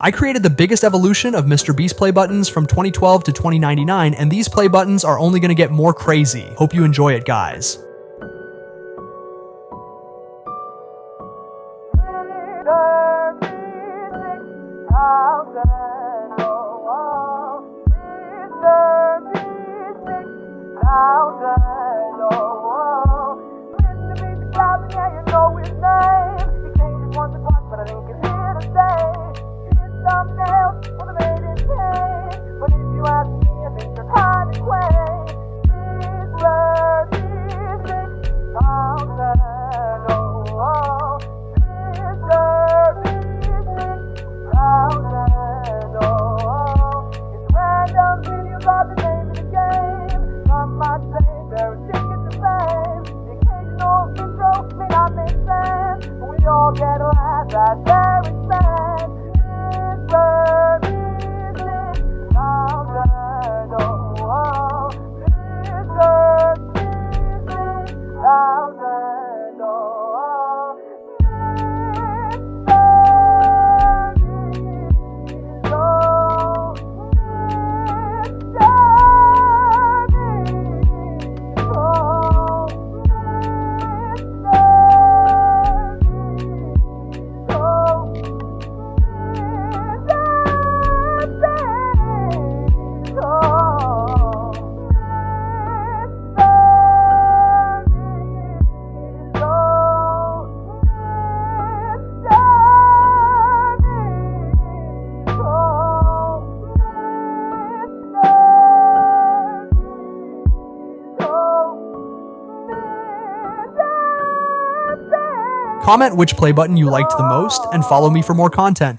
I created the biggest evolution of MrBeast play buttons from 2012 to 2099, and these play buttons are only going to get more crazy. Hope you enjoy it, guys. Get a laugh at their expense. MrBeast, thousand, oh, MrBeast, thousand, oh, Comment which play button you liked the most, and follow me for more content.